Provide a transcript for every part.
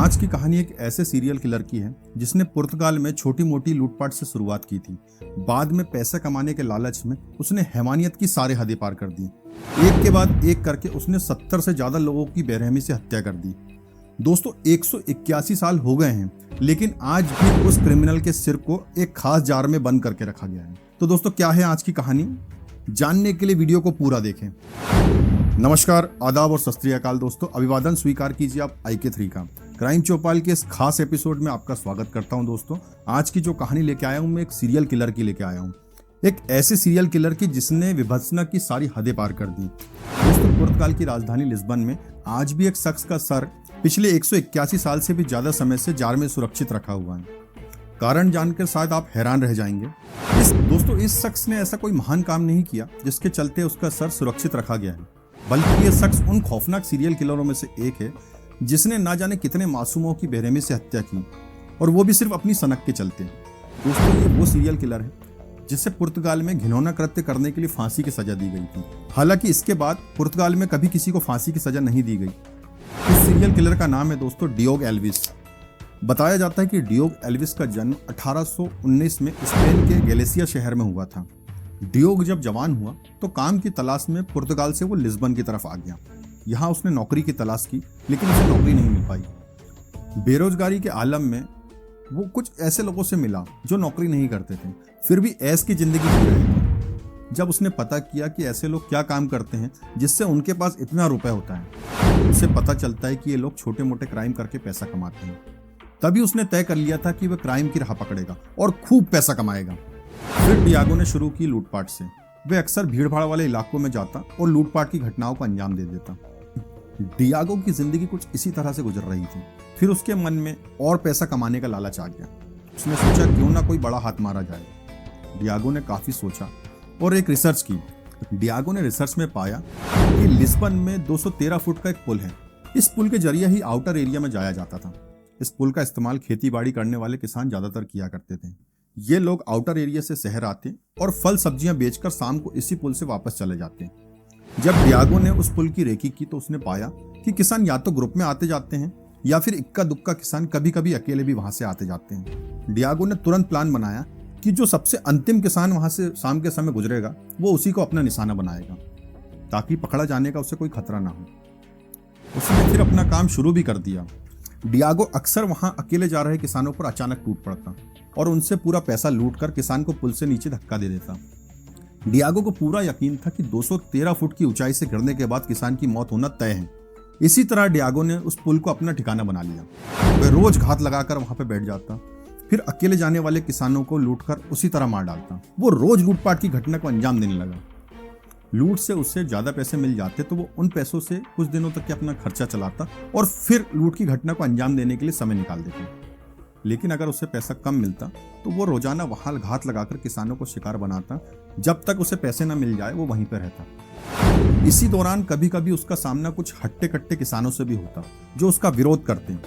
आज की कहानी एक ऐसे सीरियल किलर की है जिसने पुर्तगाल में छोटी मोटी लूटपाट से शुरुआत की थी। बाद में पैसा कमाने के लालच में उसने हैवानियत की सारे हदें पार कर दी। एक के बाद एक करके उसने 70 से ज्यादा लोगों की बेरहमी से हत्या कर दी। दोस्तों 181 साल हो गए हैं, लेकिन आज भी उस क्रिमिनल के सिर को एक खास जार में बंद करके रखा गया है। तो दोस्तों क्या है आज की कहानी, जानने के लिए वीडियो को पूरा देखें। नमस्कार, आदाब और सत श्री अकाल दोस्तों, अभिवादन स्वीकार कीजिए आप IK3 का। क्राइम चौपाल के इस खास एपिसोड में आपका स्वागत करता हूं। दोस्तों आज की जो कहानी लेके आया हूं मैं एक सीरियल किलर की लेके आया हूं, एक ऐसे सीरियल किलर की जिसने विभत्सना की सारी हदें पार कर दी। दोस्तों पुर्तगाल की राजधानी लिस्बन में आज भी एक शख्स का सर पिछले 181 साल से भी ज्यादा समय से जार में सुरक्षित रखा हुआ है। कारण जानकर शायद आप हैरान रह जाएंगे। दोस्तों इस शख्स ने ऐसा कोई महान काम नहीं किया जिसके चलते उसका सर सुरक्षित रखा गया है, बल्कि ये शख्स उन खौफनाक सीरियल किलरों में से एक है जिसने ना जाने कितने मासूमों की बेरहमी से हत्या की, और वो भी सिर्फ अपनी सनक के चलते। दोस्तों ये वो सीरियल किलर है जिसे पुर्तगाल में घिनौना कृत्य करने के लिए फांसी की सजा दी गई थी। हालांकि इसके बाद पुर्तगाल में कभी किसी को फांसी की सजा नहीं दी गई। इस सीरियल किलर का नाम है दोस्तों डियोग एल्विस। बताया जाता है कि डियोग एल्विस का जन्म 1819 में स्पेन के गैलिसिया शहर में हुआ था। डियोग जब जवान हुआ तो काम की तलाश में पुर्तगाल से वो लिस्बन की तरफ आ गया। यहाँ उसने नौकरी की तलाश की, लेकिन उसे नौकरी नहीं मिल पाई। बेरोजगारी के आलम में वो कुछ ऐसे लोगों से मिला जो नौकरी नहीं करते थे, फिर भी ऐश की जिंदगी जी रहे थे। जब उसने पता किया कि ऐसे लोग क्या काम करते हैं जिससे उनके पास इतना रुपए होता है, उसे पता चलता है कि ये लोग छोटे मोटे क्राइम करके पैसा कमाते हैं। तभी उसने तय कर लिया था कि वह क्राइम की राह पकड़ेगा और खूब पैसा कमाएगा। फिर डियागो ने शुरू की लूटपाट से। वे अक्सर भीड़भाड़ वाले इलाकों में जाता और लूटपाट की घटनाओं को अंजाम दे देता। डियागो की जिंदगी कुछ इसी तरह से गुजर रही थी। फिर उसके मन में और पैसा कमाने का लालच आ गया। उसने सोचा क्यों ना कोई बड़ा हाथ मारा जाए। डियागो ने काफी सोचा और एक रिसर्च की। डियागो ने रिसर्च में पाया कि लिस्बन में 213 फुट का एक पुल है। इस पुल के जरिए ही आउटर एरिया में जाया जाता था। इस पुल का इस्तेमाल खेती बाड़ी करने वाले किसान ज्यादातर किया करते थे। ये लोग आउटर एरिया से शहर आते और फल सब्जियां बेचकर शाम को इसी पुल से वापस चले जाते। जब डियागो ने उस पुल की रेकी की तो उसने पाया कि किसान या तो ग्रुप में आते जाते हैं या फिर इक्का दुक्का किसान कभी कभी अकेले भी वहां से आते जाते हैं। डियागो ने तुरंत प्लान बनाया कि जो सबसे अंतिम किसान वहां से शाम के समय गुजरेगा वो उसी को अपना निशाना बनाएगा, ताकि पकड़ा जाने का उसे कोई खतरा ना हो। उसने फिर अपना काम शुरू भी कर दिया। डियागो अक्सर वहां अकेले जा रहे किसानों पर अचानक टूट पड़ता और उनसे पूरा पैसा लूटकर किसान को पुल से नीचे धक्का दे देता। डियागो को पूरा यकीन था कि 213 फुट की ऊंचाई से गिरने के बाद किसान की मौत होना तय है। इसी तरह डियागो ने उस पुल को अपना ठिकाना बना लिया। वह रोज घात लगाकर वहां पर बैठ जाता, फिर अकेले जाने वाले किसानों को लूटकर उसी तरह मार डालता। वो रोज लूटपाट की घटना को अंजाम देने लगा। लूट से उससे ज्यादा पैसे मिल जाते तो वो उन पैसों से कुछ दिनों तक अपना खर्चा चलाता और फिर लूट की घटना को अंजाम देने के लिए समय निकाल देता। लेकिन अगर उसे पैसा कम मिलता तो वो रोजाना वहां घात लगाकर किसानों को शिकार बनाता। जब तक उसे पैसे न मिल जाए वो वहीं पर रहता। इसी दौरान कभी कभी उसका सामना कुछ हट्टे कट्टे किसानों से भी होता जो उसका विरोध करते।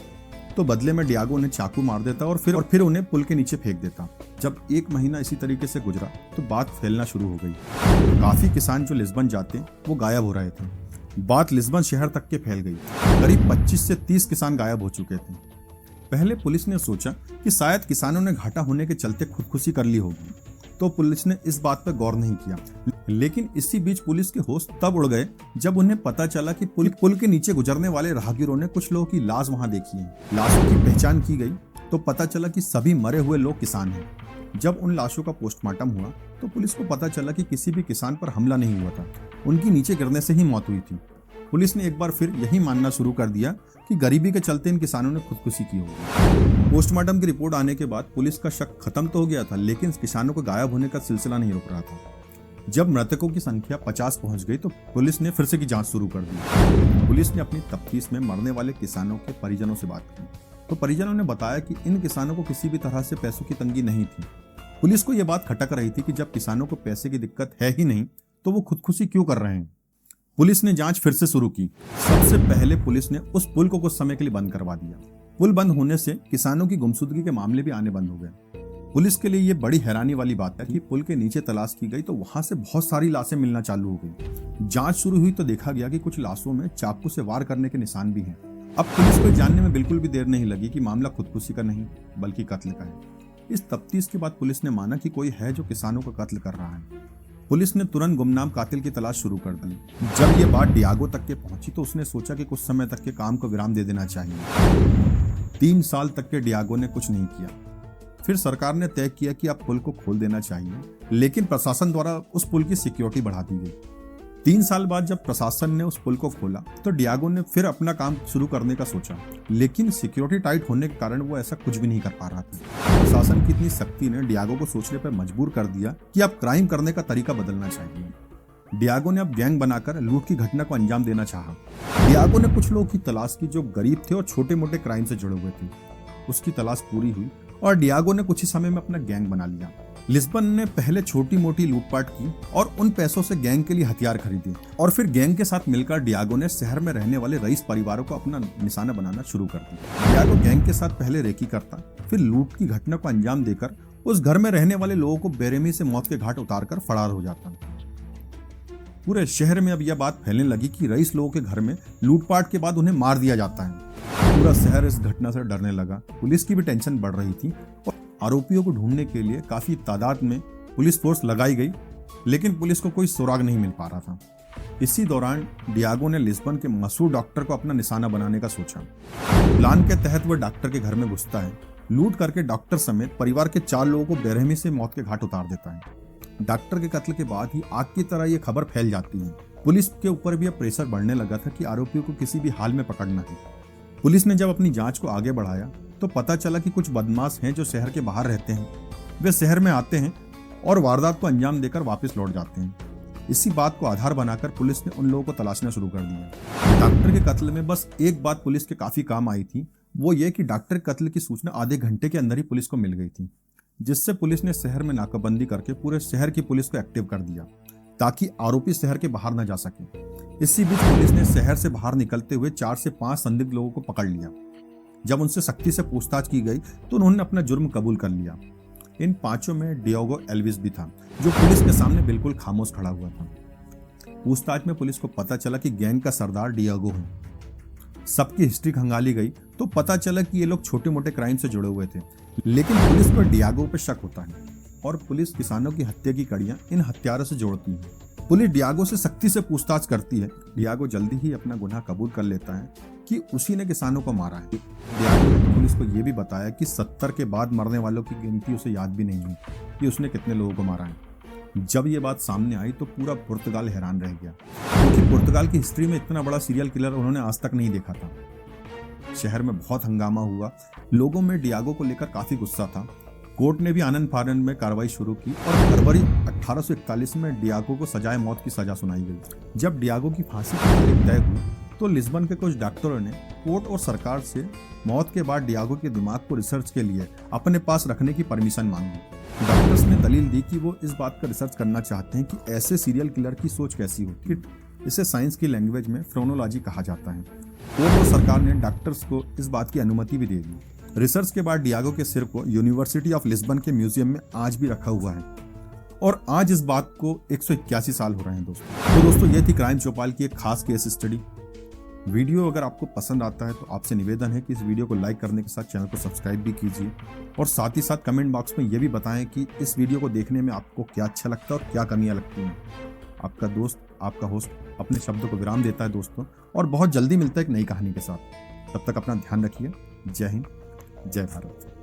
तो बदले में डियागो उन्हें चाकू मार देता और फिर उन्हें पुल के नीचे फेंक देता। जब 1 महीना इसी तरीके से गुजरा तो बात फैलना शुरू हो गई। काफी किसान जो लिस्बन जाते वो गायब हो रहे थे। बात लिस्बन शहर तक के फैल गई। करीब 25 से 30 किसान गायब हो चुके थे। पहले पुलिस ने सोचा कि शायद किसानों ने घाटा होने के चलते खुदकुशी कर ली होगी, तो पुलिस ने इस बात पर गौर नहीं किया। लेकिन इसी बीच पुलिस के होश तब उड़ गए जब उन्हें पता चला कि पुल के नीचे गुजरने वाले राहगीरों ने कुछ लोगों की लाश वहां देखी है। लाशों की पहचान की गई तो पता चला कि सभी मरे हुए लोग किसान हैं। जब उन लाशों का पोस्टमार्टम हुआ तो पुलिस को पता चला कि किसी भी किसान पर हमला नहीं हुआ था, उनकी नीचे गिरने से ही मौत हुई थी। पुलिस ने एक बार फिर यही मानना शुरू कर दिया कि गरीबी के चलते इन किसानों ने खुदकुशी की होगी। पोस्टमार्टम की रिपोर्ट आने के बाद पुलिस का शक खत्म तो हो गया था, लेकिन किसानों को गायब होने का सिलसिला नहीं रुक रहा था। जब मृतकों की संख्या 50 पहुंच गई तो पुलिस ने फिर से की जांच शुरू कर दी। पुलिस ने अपनी तफ्तीश में मरने वाले किसानों के परिजनों से बात की तो परिजनों ने बताया कि इन किसानों को किसी भी तरह से पैसों की तंगी नहीं थी। पुलिस को यह बात खटक रही थी कि जब किसानों को पैसे की दिक्कत है ही नहीं तो वो खुदकुशी क्यों कर रहे हैं। पुलिस ने जांच फिर से शुरू की। सबसे पहले पुलिस ने उस पुल को कुछ समय के लिए बंद करवा दिया। पुल बंद होने से किसानों की गुमशुदगी के मामले भी आने बंद हो गए। पुलिस के लिए ये बड़ी हैरानी वाली बात है कि पुल के नीचे तलाश की गई तो वहां से बहुत सारी लाशें मिलना चालू हो गई। जांच शुरू हुई तो देखा गया कि कुछ लाशों में चाकू से वार करने के निशान भी हैं अब पुलिस को जानने में बिल्कुल भी देर नहीं लगी कि मामला खुदकुशी का नहीं बल्कि कत्ल का है। इस तफ्तीश के बाद पुलिस ने माना कि कोई है जो किसानों का कत्ल कर रहा है। पुलिस ने तुरंत गुमनाम कातिल की तलाश शुरू कर दी। जब ये बात डियागो तक के पहुंची तो उसने सोचा कि कुछ समय तक के काम को विराम दे देना चाहिए। 3 साल तक के डियागो ने कुछ नहीं किया। फिर सरकार ने तय किया कि अब पुल को खोल देना चाहिए, लेकिन प्रशासन द्वारा उस पुल की सिक्योरिटी बढ़ा दी गई। 3 साल बाद जब प्रशासन ने उस पुल को खोला तो डियागो ने फिर अपना काम शुरू करने का सोचा, लेकिन सिक्योरिटी टाइट होने के कारण वो ऐसा कुछ भी नहीं कर पा रहा था। प्रशासन की इतनी सख्ती ने डियागो को सोचने पर मजबूर कर दिया कि अब क्राइम करने का तरीका बदलना चाहिए। डियागो ने अब गैंग बनाकर लूट की घटना को अंजाम देना चाहा। डियागो ने कुछ लोगों की तलाश की जो गरीब थे और छोटे मोटे क्राइम से जुड़े हुए थे। उसकी तलाश पूरी हुई और डियागो ने कुछ ही समय में अपना गैंग बना लिया। लिस्बन ने पहले छोटी मोटी लूटपाट की और उन पैसों से गैंग के लिए हथियार खरीदे और फिर गैंग के साथ मिलकर डियागो ने शहर में रहने वाले रईस परिवारों को अपना निशाना बनाना शुरू कर दिया। डियागो गैंग के साथ पहले रेकी करता, फिर लूट की घटना को अंजाम देकर उस घर में रहने वाले लोगों को बेरहमी से मौत के घाट उतारकर फरार हो जाता। पूरे शहर में अब यह बात फैलने लगी कि रईस लोगों के घर में लूटपाट के बाद उन्हें मार दिया जाता है। पूरा शहर इस घटना से डरने लगा। पुलिस की भी टेंशन बढ़ रही थी और आरोपियों को ढूंढने के लिए काफी तादाद में पुलिस फोर्स लगाई गई, लेकिन पुलिस को कोई सुराग नहीं मिल पा रहा था। इसी दौरान डियागो ने लिस्बन के मशहूर डॉक्टर को अपना निशाना बनाने का सोचा। प्लान के तहत वह डॉक्टर के घर में घुसता है, लूट करके डॉक्टर समेत परिवार के 4 लोगों को बेरहमी से मौत के घाट उतार देता है। डॉक्टर के कत्ल के बाद ही आग की तरह यह खबर फैल जाती है। पुलिस के ऊपर भी अब प्रेशर बढ़ने लगा था कि आरोपियों को किसी भी हाल में पकड़ना है। पुलिस ने जब अपनी जांच को आगे बढ़ाया तो पता चला कि कुछ बदमाश हैं जो शहर के बाहर रहते हैं। वे शहर में आते हैं और वारदात को अंजाम देकर वापस लौट जाते हैं। इसी बात को आधार बनाकर पुलिस ने उन लोगों को तलाशना शुरू कर दिया। डॉक्टर के कत्ल में बस एक बात पुलिस के काफी काम आई थी, वो ये कि डॉक्टर के कत्ल की सूचना आधे घंटे के अंदर ही पुलिस को मिल गई थी, जिससे पुलिस ने शहर में नाकाबंदी करके पूरे शहर की पुलिस को एक्टिव कर दिया ताकि आरोपी शहर के बाहर न जा सके। इसी बीच पुलिस ने शहर से बाहर निकलते हुए 4 से 5 संदिग्ध लोगों को पकड़ लिया। जब उनसे सख्ती से पूछताछ की गई तो उन्होंने अपना जुर्म कबूल कर लिया। इन 5 में डियागो एल्विस भी था, जो पुलिस के सामने बिल्कुल खामोश खड़ा हुआ था। पूछताछ में पुलिस को पता चला कि गैंग का सरदार डियागो है। सबकी हिस्ट्री खंगाली गई तो पता चला कि ये लोग छोटे मोटे क्राइम से जुड़े हुए थे, लेकिन पुलिस को डियागो पर शक होता है और पुलिस किसानों की हत्या की कड़ियां इन हत्यारों से जोड़ती है। पुलिस डियागो से सख्ती से पूछताछ करती है। डियागो जल्दी ही अपना गुनाह कबूल कर लेता है कि उसी ने किसानों को मारा है। डियागो ने पुलिस को यह भी बताया कि 70 के बाद मरने वालों की गिनती उसे याद भी नहीं है कि उसने कितने लोगों को मारा है। जब ये बात सामने आई तो पूरा पुर्तगाल हैरान रह गया, क्योंकि पुर्तगाल की हिस्ट्री में इतना बड़ा सीरियल किलर उन्होंने आज तक नहीं देखा था। शहर में बहुत हंगामा हुआ, लोगों में डियागो को लेकर काफी गुस्सा था। कोर्ट ने भी आनंद फानंद में कार्रवाई शुरू की और फरवरी 1841 में डियागो को सजाए मौत की सजा सुनाई गई। जब डियागो की फांसी की तारीख तय हुई तो लिस्बन के कुछ डॉक्टरों ने कोर्ट और सरकार से मौत के बाद डियागो के दिमाग को रिसर्च के लिए अपने पास रखने की परमिशन मांगी। डॉक्टर्स ने दलील दी कि वो इस बात का रिसर्च करना चाहते हैं कि ऐसे सीरियल किलर की सोच कैसी होती है। इसे साइंस की लैंग्वेज में फ्रोनोलॉजी कहा जाता है। कोर्ट और सरकार ने डॉक्टर्स को इस बात की अनुमति भी दे दी। रिसर्च के बाद डियागो के सिर को यूनिवर्सिटी ऑफ लिस्बन के म्यूजियम में आज भी रखा हुआ है और आज इस बात को 181 साल हो रहे हैं दोस्तों। तो दोस्तों ये थी क्राइम चौपाल की एक खास केस स्टडी। वीडियो अगर आपको पसंद आता है तो आपसे निवेदन है कि इस वीडियो को लाइक करने के साथ चैनल को सब्सक्राइब भी कीजिए और साथ ही साथ कमेंट बॉक्स में ये भी बताएं कि इस वीडियो को देखने में आपको क्या अच्छा लगता है और क्या कमियां लगती हैं। आपका दोस्त, आपका होस्ट अपने शब्दों को विराम देता है दोस्तों, और बहुत जल्दी मिलता है एक नई कहानी के साथ। तब तक अपना ध्यान रखिए। जय हिंद, जय भारत।